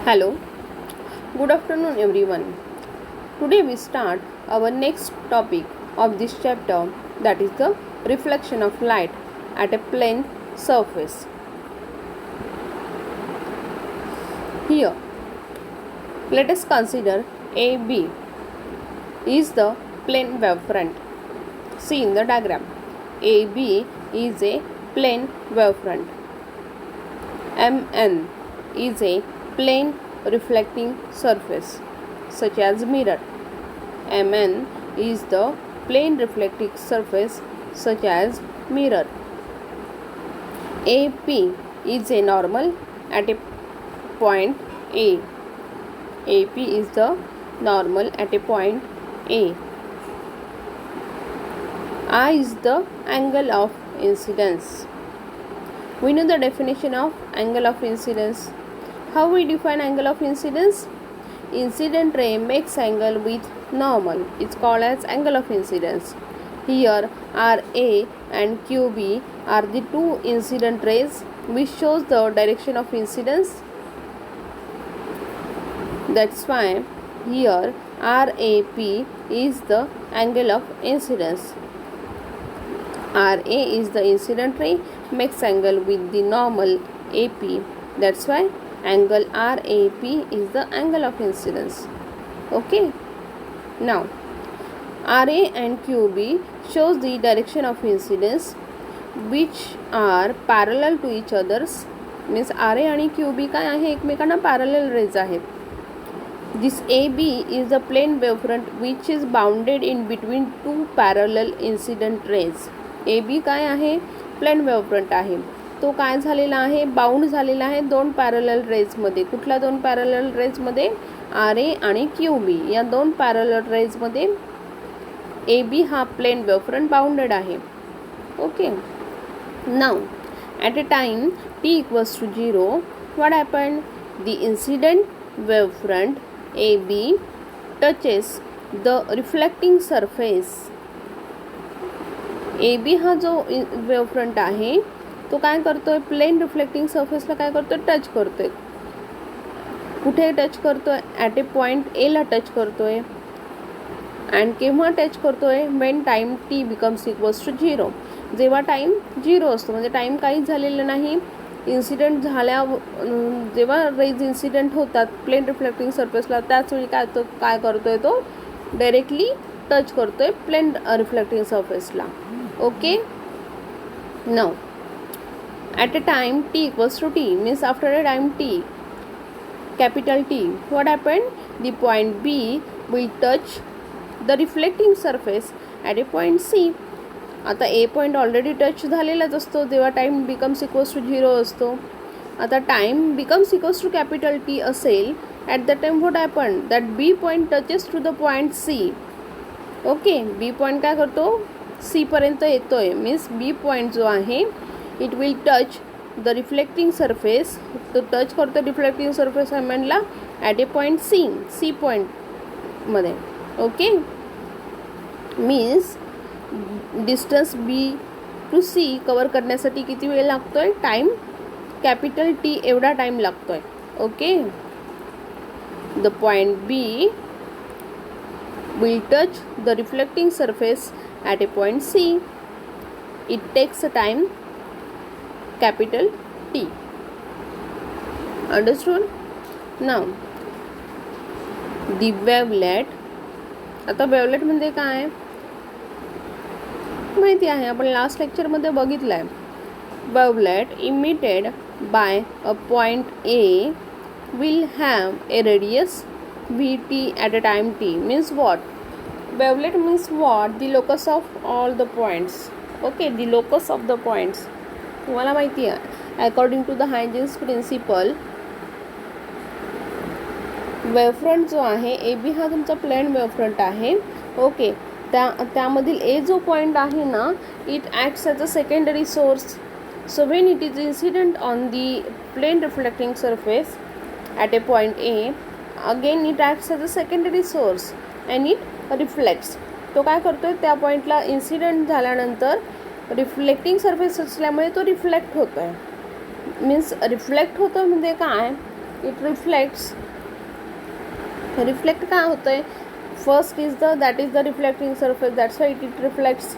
Hello, good afternoon everyone. Today we start our next topic of this chapter, that is the reflection of light at a plane surface. Here, let us consider AB is the plane wavefront. See in the diagram, AB is a plane wavefront. MN is a plane reflecting surface such as mirror. MN is the plane reflecting surface such as mirror. AP is a normal at a point A. AP is the normal at a point A. I is the angle of incidence. We know the definition of angle of incidence. How we define angle of incidence? Incident ray makes angle with normal. It's called as angle of incidence. Here RA and QB are the two incident rays which shows the direction of incidence. That's why here RAP is the angle of incidence. RA is the incident ray makes angle with the normal AP. That's why angle RAP is the angle of incidence. Okay. Now RA and QB shows the direction of incidence which are parallel to each others. Means RA आणि QB काय आहे, एकमेकांना parallel rays आहेत. This AB is the plane wavefront which is bounded in between two parallel incident rays. AB काय आहे, plain वेव्हफ्रंट आहे. तो काय झालेला आहे, बाउंड झालेला आहे दोन पॅरलल रेजमध्ये. कुठल्या दोन पॅरलल रेजमध्ये? RA आणि QB या दोन पॅरलल रेजमध्ये AB हा प्लेन वेव्हफ्रंट बाउंडेड आहे. Okay. Now at a time t equals to 0, what happened? The incident wavefront AB touches the reflecting surface. AB हा जो वेव्हफ्रंट आहे तो काय करतोय, प्लेन रिफ्लेक्टिंग सरफेसला काय करतोय, टच करतोय. कुठे टच करतोय? ॲट ए पॉइंट ए ला टच करतोय. अँड केव्हा टच करतोय? When time t becomes equals to 0. जेव्हा टाइम 0 असतो, म्हणजे टाइम काहीच झालेलं नाही. इन्सिडेंट झाल्या जेव्हा रेज इन्सिडेंट होतात प्लेन रिफ्लेक्टिंग सरफेसला, त्याच वेळी काय करतोय तो डायरेक्टली टच करतोय प्लेन रिफ्लेक्टिंग सरफेसला. Okay. Now at a time t equals to t, means after a time t, capital T, what happened? The point B will touch the reflecting surface at a point C. आता A point already touch झालेलाच असतो जेव्हा time becomes equals to 0 असतो. आता time becomes equals to capital T असेल, at that time what happened? That B point touches to the point C. Okay. B point काय करतो, C पर्यंत येतोय. मीन्स B पॉईंट जो आहे it will touch the reflecting surface. तो touch करतो reflecting surface म्हणला ॲट ए पॉईंट सी पॉईंटमध्ये. Okay. Means distance B to C cover करण्यासाठी किती वेळ लागतोय? टाईम कॅपिटल T एवढा टाईम लागतोय. Okay. The point B will touch the reflecting surface at a point C. It takes a time capital T. Understood? Now the wavelet. आता wavelet म्हणजे काय माहिती आहे, आपण लास्ट लेक्चरमध्ये बघितलं आहे. wavelet emitted by a point A will have a radius Vt at a time t. Means what? Wavelet means what? The locus of all the points. Okay, the locus of the points. तुम्हाला माहिती आहे, according to the हायजेन्स principal वेव्हफ्रंट जो आहे AB हा तुमचा plain वेव्हफ्रंट आहे. Okay. त्यामधील A जो पॉईंट आहे ना, it acts as a secondary source. So when it is incident on the plane reflecting surface at a point A, again it acts as a secondary source and it reflects. तो काय करतोय, त्या पॉईंटला incident झाल्यानंतर reflecting surface असल्यामुळे तो reflect होतो आहे. मीन्स रिफ्लेक्ट होतं म्हणजे काय, इट रिफ्लेक्ट्स. रिफ्लेक्ट काय होतं आहे, first is that is the reflecting surface, that's why it reflects.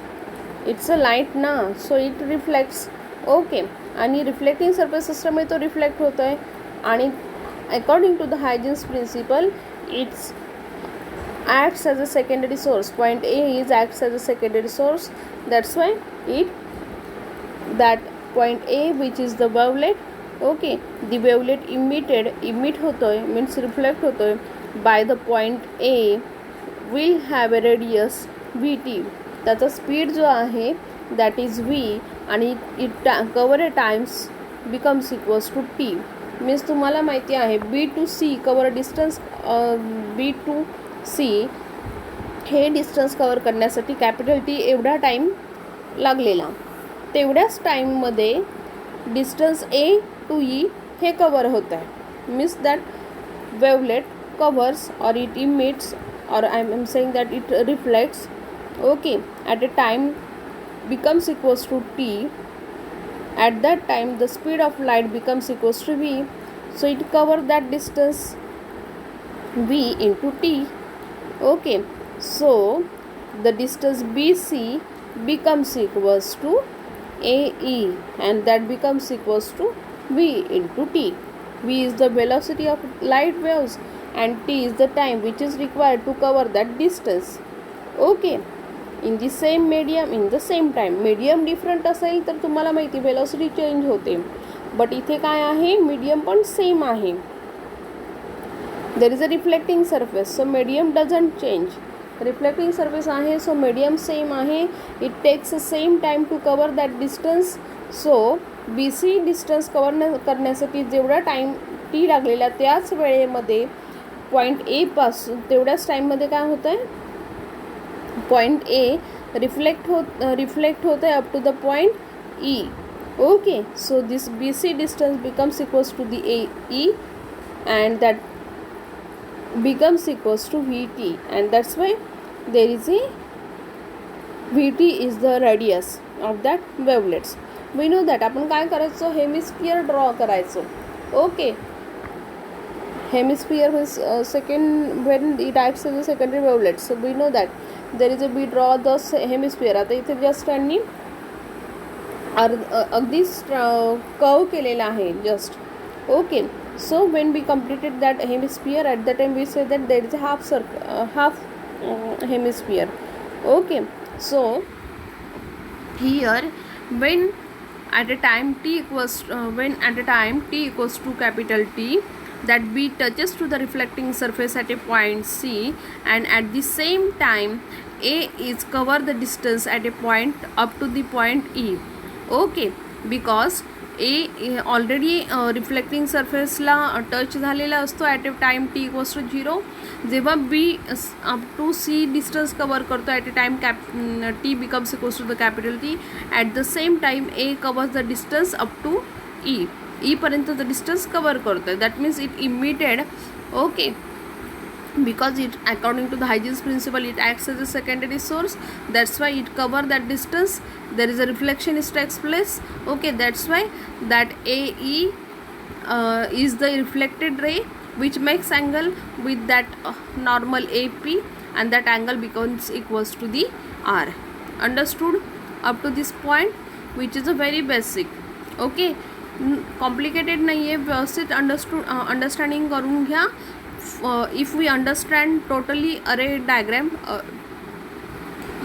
It's a light ना, सो इट रिफ्लेक्ट्स. ओके. आणि रिफ्लेक्टिंग सरफेस असल्यामुळे तो रिफ्लेक्ट होतो आहे. आणि according to the Huygens principle it's acts as a secondary source. Point A is acts as a secondary source, that's why that point A, which is the wavelet, okay, the wavelet emit होतोय means reflect होतोय by the point A will have a radius vt. त्याचा speed जो आहे that is v आणि it cover a times becomes equals to t. means तुम्हाला माहिती आहे B to C cover distance, B to C हे distance cover करण्यासाठी capital T एवढा टाईम लागलेला. तेवढ्याच टाईममध्ये डिस्टन्स ए टू ई हे कवर होत आहे. मीन्स दॅट वेवलेट कवर्स और इट इमिट्स और I am saying that it reflects, okay, at a time becomes equals to t. At that time the speed of light becomes equals to v, so it cover that distance v into t. Okay, so the distance BC becomes equals to AE and that becomes equals to v into t. V is the velocity of light waves and t is the time which is required to cover that distance. Okay, in the same medium in the same time. medium different असेल तर तुम्हाला माहिती velocity change होते, but इथे काय आहे, medium पण same आहे. there is a reflecting surface, so medium doesn't change. reflecting surface आहे, so medium same आहे. it takes the same time to cover that distance. so BC distance cover करण्यासाठी जेवढा टाईम टी लागलेला त्याच वेळेमध्ये point A पासून तेवढ्याच टाईममध्ये काय होतं आहे, पॉईंट ए रिफ्लेक्ट होतं आहे up to the point E. Okay, so this BC distance becomes equals to the AE and that becomes equals to Vt, and that's why there is a Vt is the radius of that wavelets. we know that. आपण काय करायचं, hemisphere draw करायचं. Okay, hemisphere means second when it acts as a secondary wavelet, so we know that there is a we draw the hemisphere. आता इथे just त्यांनी अगदी curve केलेला आहे just. Okay, so when we completed that hemisphere, at that time we say that there is a half hemisphere. Okay, so here when at a time t equals to capital T, that B touches to the reflecting surface at a point C, and at the same time A is cover the distance at a point up to the point E. Okay, because A already reflecting सरफेसला touch झालेला असतो at a time T equals to 0. जेव्हा B up to C distance cover करतो at a time T becomes equals to the capital T. At the same time A covers the distance up to ईपर्यंतचं distance cover करतो आहे. That means it emitted. Okay, because it according to the Huygens principle it acts as a secondary source, that's why it cover that distance. there is a reflection is takes place. Okay, that's why that AE is the reflected ray which makes angle with that normal AP, and that angle becomes equals to the R. Understood up to this point, which is a very basic. Okay, complicated नाही आहे, व्यवस्थित understanding करून घ्या. if we understand totally array diagram,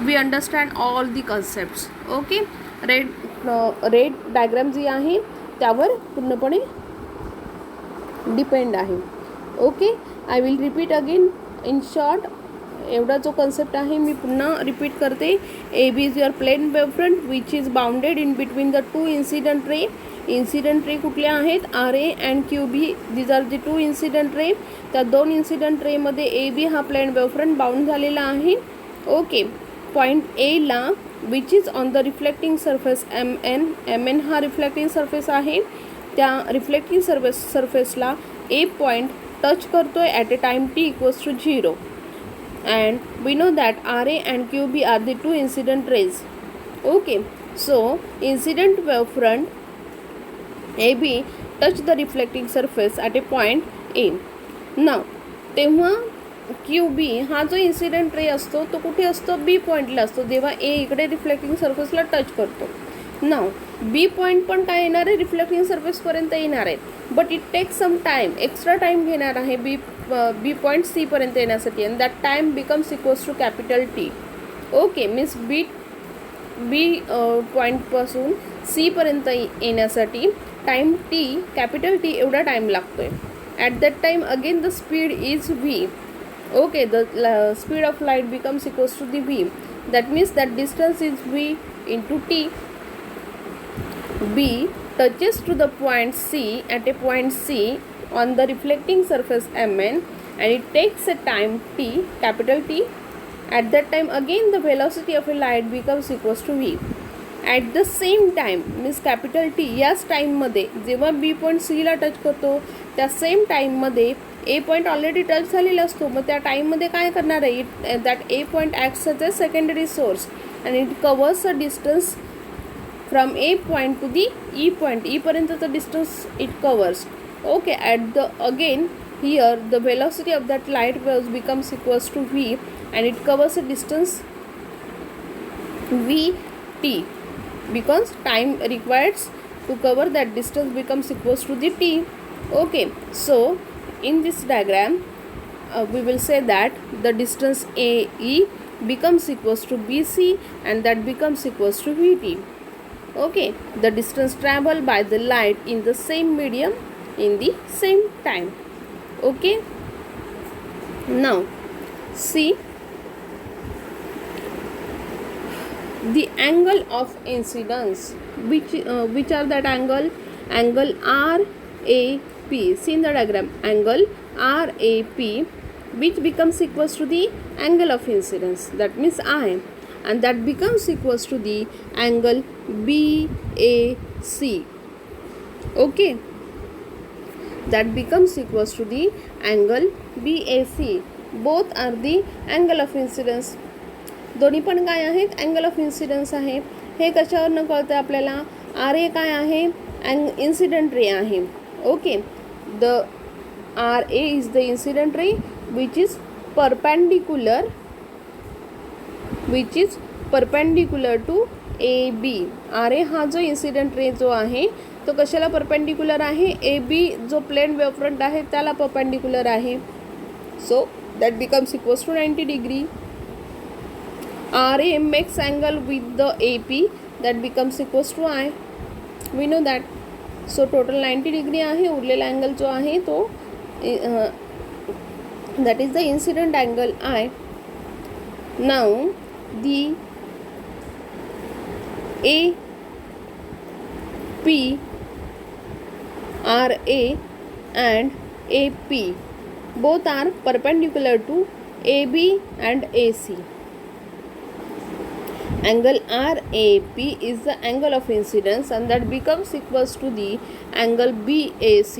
we understand all the concepts. okay, ray diagram जी आहे त्यावर पूर्णपणे depend आहे. Okay, I will repeat again in short. एवढा जो कन्सेप्ट आहे मी पुन्हा रिपीट करते. A B is your plane wavefront which is bounded in between the two incident ray. Incident ray कुठले आहेत, R A and Q B. These are the two incident ray. त्या दोन इन्सिडंट रेमध्ये ए बी हा plain wavefront bound झालेला आहे. Okay, point A which is on the reflecting surface M N हा reflecting surface आहे. त्या रिफ्लेक्टिंग सरफेसला A point touch करतो आहे at a time T equals to 0. and we know that RA and QB are the two incident rays. Okay, so incident wavefront AB touch the reflecting surface at a point A. Now तेव्हा Q बी हा जो incident ray असतो तो कुठे असतो, बी पॉईंटला असतो, जेव्हा ए इकडे रिफ्लेक्टिंग सरफेसला टच करतो. नाव बी पॉईंट पण काय येणार आहे, रिफ्लेक्टिंग सरफेसपर्यंत येणार आहे, but it take some time, extra time घेणार आहे बी पॉईंट सीपर्यंत येण्यासाठी, and that time becomes equals to capital T. Okay, means B पॉईंटपासून सीपर्यंत येण्यासाठी टाईम टी, कॅपिटल टी एवढा टाईम लागतो आहे. At that time again the speed is V. Okay, the speed of light becomes equals to the v. That means that distance is v into t. B touches to the point C at a point C on the reflecting surface Mn, and it takes a time t, capital T. At that time again the velocity of a light becomes equals to v. At the same time means capital T, याच टाईममध्ये जेव्हा बी point सीला touch करतो त्या same टाईममध्ये ए point already touch झालेला असतो. मग त्या टाईममध्ये काय करणार आहे, that A point acts as a secondary source and it covers a distance from A point to the E point. ईपर्यंतचं distance it covers. Okay, at the again here the velocity of that light waves becomes equals to V and it covers a distance V T, because time required to cover that distance becomes equals to the t. Okay, so in this diagram we will say that the distance AE becomes equals to BC and that becomes equals to VT. Okay, the distance traveled by the light in the same medium in the same time. Okay, now see the angle of incidence, which are that angle RAP. See in the diagram, angle RAP, which becomes equals to the angle of incidence, that means I, and that becomes equals to the angle BAC. Okay, that becomes equals to the angle BAC. Both are the angle of incidence. दोन्ही पण काय आहेत, angle of incidence आहे. हे कशावरनं कळतं आपल्याला, R A काय आहे, इन्सिडेंट रे आहे. Okay, the R A is the incident ray which is perpendicular to A B. R A हा जो इन्सिडेंट रे जो आहे तो कशाला परपेंडिक्युलर आहे, ए बी जो प्लेन वेवफ्रंट आहे त्याला परपेंडिक्युलर आहे. So that becomes equals to 90 degree. RA makes angle with the AP, that becomes equals to I. We know that. So total 90 degree आहे. उरलेला angle जो आहे तो that is the incident angle I. Now the AP, RA and AP both are perpendicular to AB and AC. Angle RAP is the angle of incidence and that becomes equals to the angle BAC.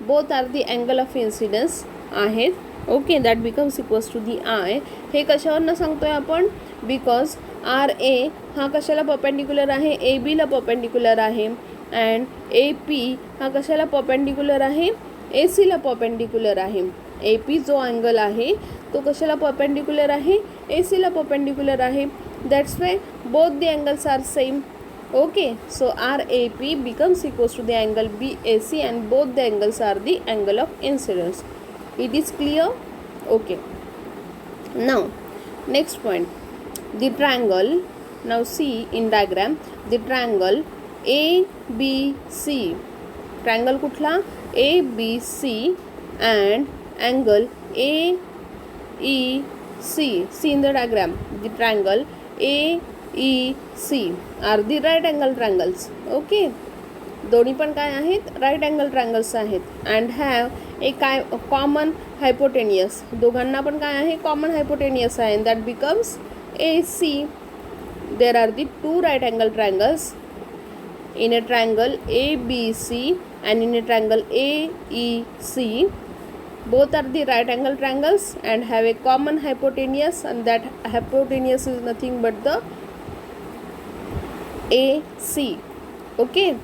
Both are the angle of incidence आहेत. Okay, that becomes equals to the i. हे कशावरनं सांगतोय आपण, because R A हा कशाला perpendicular आहे, ए बीला perpendicular आहे, अँड ए पी हा कशाला परपेंडिक्युलर आहे, ए सीला परपेंडिक्युलर आहे. ए पी जो अँगल आहे तो कशाला परपेंडिक्युलर आहे, ए सीला परपेंडिक्युलर आहे. That's why both the angles are same. Okay, so RAP becomes equals to the angle BAC and both the angles are the angle of incidence. It is clear? Okay. Now next point, the triangle. Now see in diagram the triangle ABC. Triangle कुठला, ABC and angle AEC. See in the diagram the triangle AEC are the right angle triangles. Okay, दोन्ही पण काय आहेत, right angle triangles आहेत. And have a काय common hypotenuse. दोघांना पण काय आहे, कॉमन हायपोटेनियस आहे. That becomes AC. There are the two right angle triangles in a triangle ABC and in a triangle AEC. Both are the right angle triangles and have a common hypotenuse, and that hypotenuse is nothing but the AC. Okay,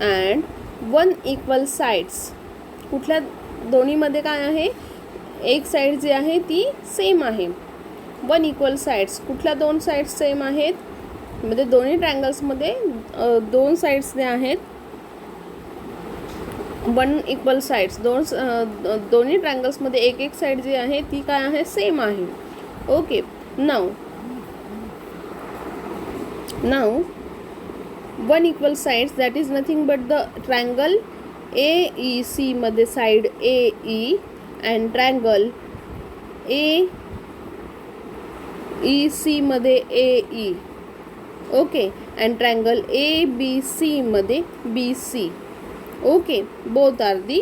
and one equal sides, कुठल्या दोन्हीमध्ये काय आहे, एक side जी आहे ती same आहे. One equal sides, कुठल्या दोन साइड्स सेम आहेत, म्हणजे दोन्ही ट्रायंगल्समध्ये दोन साइड्स जे आहेत, वन इक्वल साइड्स, दोन्ही ट्रायंगल्समध्ये एक एक साइड जी आहे ती काय आहे, सेम आहे. Okay, now one equal sides that is nothing but the triangle AEC मध्ये side AE and triangle AEC मध्ये AE. ओके, अँड ट्रायंगल ABC मध्ये BC. Okay, both are the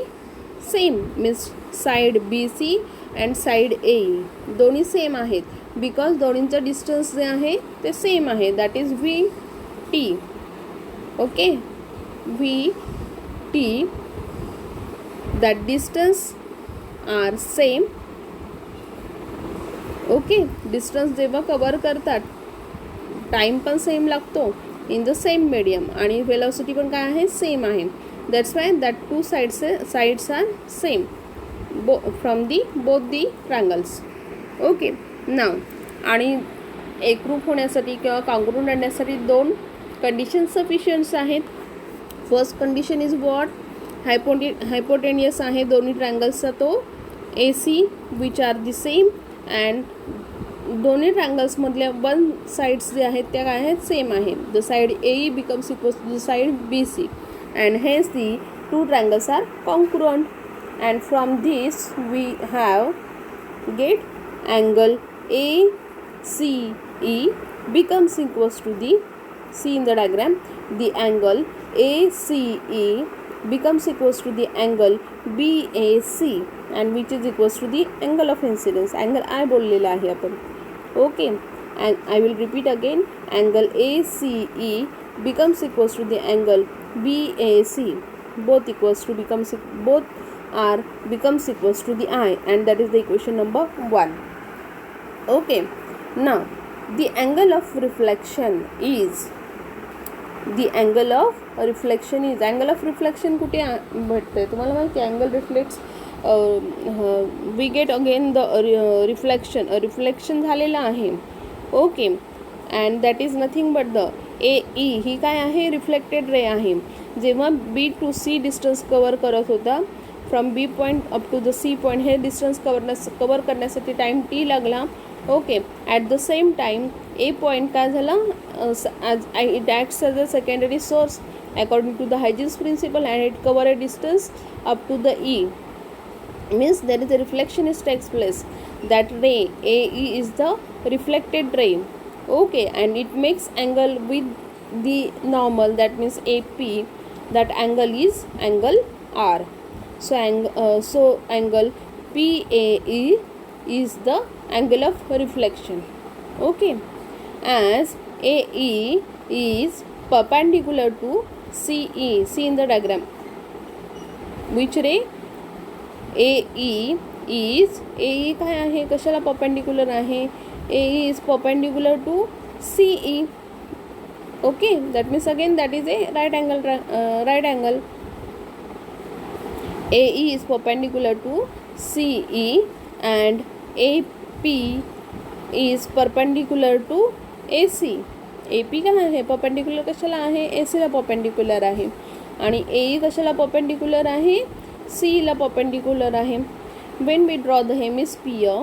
same, means side BC and side AE दोन्ही same आहेत, because दोन्हींचं distance जे आहे ते सेम आहे, that is VT. Okay, VT, that distance are same. Okay, distance जेव्हा कवर करतात टाइम पण सेम लागतो इन द सेम मीडियम आणि वेलोसिटी पण काय आहे, सेम आहे. That's why that two sides are same from the both the triangles. Okay, now आणि एकरूप होण्यासाठी किंवा कॉन्ग्रुएंट आणण्यासाठी दोन कंडिशन सफिशियंट्स आहेत. First condition is what, hypotenuse आहे दोन्ही ट्रायंगल्सचा तो AC which are the same and दोन्ही ट्रायंगल्समधल्या वन साइड्स जे आहेत त्या काय आहेत, सेम आहे. The side AE becomes equals to the side BC and hence the two triangles are congruent, and from this we have get angle ACE becomes equals to the, see in the diagram, the angle ACE becomes equals to the angle BAC and which is equals to the angle of incidence. angle I बोललेला आहे आपण. okay, and I will repeat again, angle ACE becomes equals to the angle BAC, both are becomes equals to the I, and that is the equation number 1. okay, now the angle of reflection is angle of reflection कुठे भेटते तुम्हाला माहिती आहे. angle reflects we get again the reflection झालेला आहे. Okay, and that is nothing but the AE ही काय आहे, रिफ्लेक्टेड रे आहे. जेव्हा B to C distance cover करत होता, from B point up to the C point, हे डिस्टन्स कवर करण्यासाठी टाईम T लागला. Okay, at the same time A point काय झाला, it acts as a secondary source according to the Huygens principle and it cover a distance up to the E. means there is a reflection is takes place, that ray AE is the reflected ray. okay, and it makes angle with the normal, that means AP, that angle is angle R. So angle PAE is the angle of reflection. okay, as AE is perpendicular to CE, see in the diagram which ray, AE काय आहे, कशाला perpendicular आहे, AE is perpendicular to CE. okay, that means again that is a right angle. AE is perpendicular to CE and AP is perpendicular to AC. AP काय आहे, perpendicular कशाला आहे, AC ला perpendicular आहे, आणि AE कशाला perpendicular आहे, C ला परपेंडिक्युलर आहे. when we draw the hemisphere,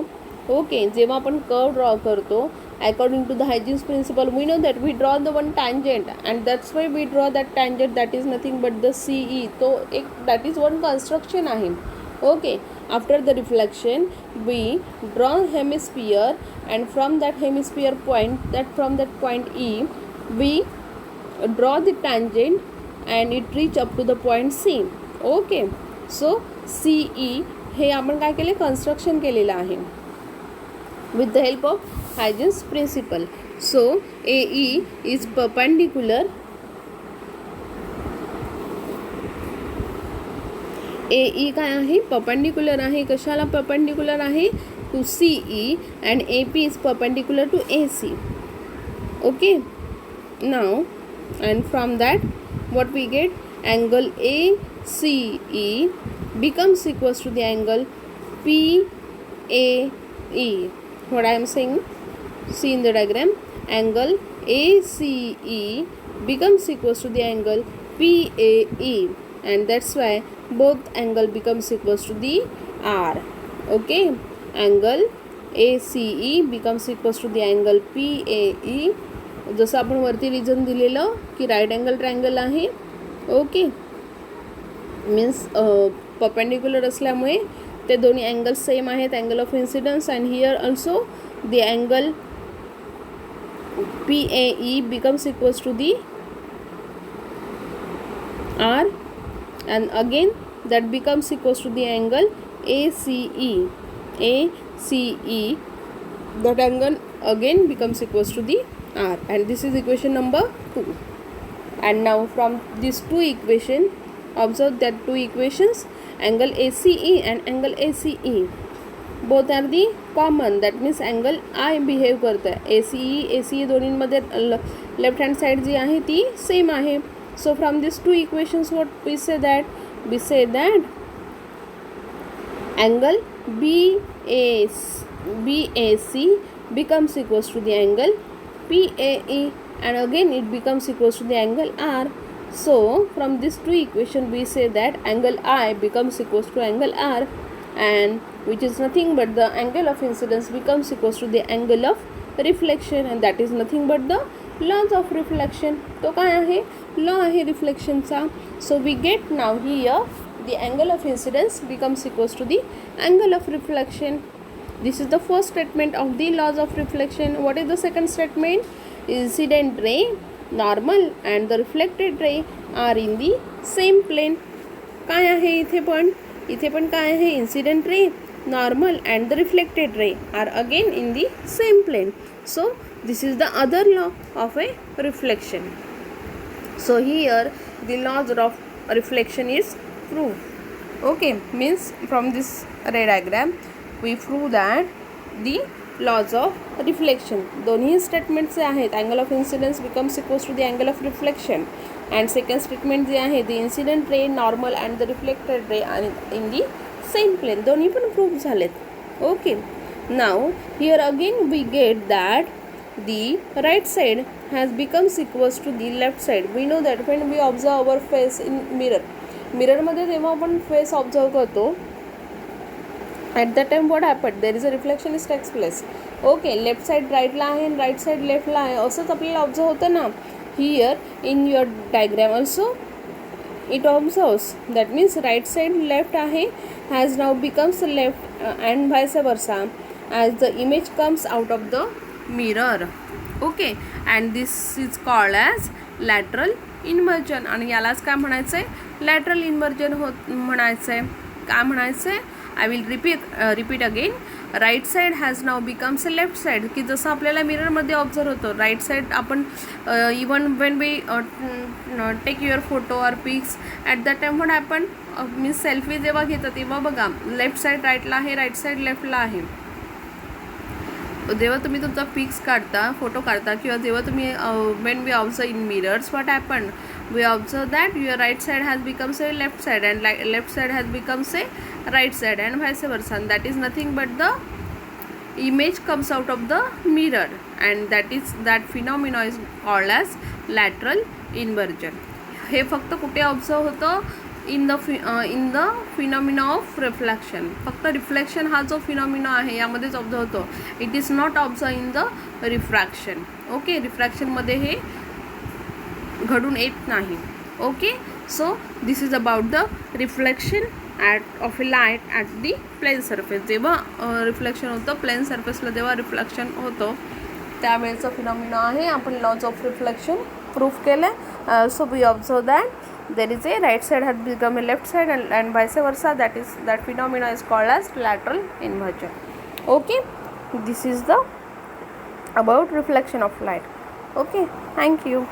okay, जेव्हा आपण कर्व ड्रॉ करतो according to the Huygens principle, we know that we draw the one tangent and that's why we draw that tangent, that is nothing but the CE. तो एक that is one construction आहे. okay, after the reflection we draw hemisphere and from that hemisphere point, from that point E we draw the tangent and it reach up to the point C. okay, so CE हे आपण काय केले, construction केलेलं आहे with the help of Huygens principle. so AE is perpendicular, AE काय आहे, perpendicular आहे, कशाला परपेंडिक्युलर आहे, to CE, and AP is perpendicular to AC. okay, now and from that what we get, angle ACE becomes equals to the angle PAE. What I am saying, see in the diagram, angle ACE becomes equals to the angle PAE, and that's why both angle becomes equals to the R. Okay, angle ACE becomes equals to the angle PAE. जसं आपण वरती reason दिलेलं की right angle triangle आहे. Okay, means perpendicular असल्यामुळे ते दोन्ही angles same आहेत, angle of incidence. And here also the angle PAE becomes equals to the R, and again that becomes equals to the angle ACE. That angle again becomes equals to the R, and this is equation number 2. And now from these two equations, observe that two equations, angle ACE and angle ACE, both are the common. That means angle I behave करता है. ACE दोन्हींमध्ये left hand side जी आहे ती same आहे. So from these two equations, what we say that? We say that angle BAC becomes equals to the angle PAE, and again it becomes equals to the angle R. So from these two equations we say that angle I becomes equals to angle R, and which is nothing but the angle of incidence becomes equals to the angle of reflection, and that is nothing but the laws of reflection. तो काय आहे? Law आहे रिफ्लेक्शनचा. So we get now here the angle of incidence becomes equals to the angle of reflection. This is the first statement of the laws of reflection. What is the second statement? Incident ray, normal and the reflected ray are in the same plane. काय आहे इथे पण? इथे पण काय आहे? Incident ray, normal and the reflected ray are again in the same plane. So this is the other law of a reflection. So here the laws of reflection is proved. Okay, means from this ray diagram we prove that the laws of reflection, दोन्ही statement जे आहेत, angle of incidence becomes equals to the angle of reflection, and second statement जे आहे the incident ray, normal and the reflected ray आणि in the same plane, दोन्ही पण prove झालेत. Okay, now here again we get that the right side has becomes equals to the left side. We know that when we observe our face in mirror मध्ये जेव्हा आपण face observe करतो, at that time what happened, there is a reflection is takes place. Okay, left side राईटला आहे आणि right side लेफ्टला आहे, असंच आपल्याला ऑब्झर्व होतं ना. Here in your diagram also it observes, that means right side left आहे has now becomes left and vice versa as the image comes out of the mirror. Okay, and this is called as lateral inversion, आणि यालाच काय म्हणायचं आहे? Lateral inversion म्हणायचं आहे. काय म्हणायचं आहे? I will repeat again. Right side has now becomes a left side, की जसं आपल्याला मिररमध्ये ऑब्झर्व होतं राईट साईड. आपण even when we take your photo or pics at that time what happen, means selfie जेव्हा घेतात तेव्हा बघा लेफ्ट साईड राईटला आहे, राईट साईड लेफ्टला आहे. जेव्हा तुम्ही तुमचा पिक्स काढता, फोटो काढता, किंवा जेव्हा तुम्ही when we observe in mirrors what happen, we observe that your right side has becomes a left side and left side has becomes a right side and vice versa, and that is nothing but the image comes out of the mirror, and that phenomena is called as lateral inversion. हे फक्त कुठे observe होतं? In the phenomena of reflection. फक्त reflection हा जो phenomena आहे यामध्येच observe होतो. It is not observe in the refraction. Okay, रिफ्रॅक्शनमध्ये हे घडून येत नाही. Okay, so this is about the reflection of a light at the plane surface. जेव्हा रिफ्लेक्शन होतं प्लेन सरफेसला, जेव्हा रिफ्लेक्शन होतं त्यावेळेचं फिनॉमिना आहे. आपण लॉज ऑफ रिफ्लेक्शन प्रूफ केलं. So we observe that there is a right side has become a left side and vice versa, that phenomena is called as lateral inversion. Okay, this is the about reflection of light. Okay, thank you.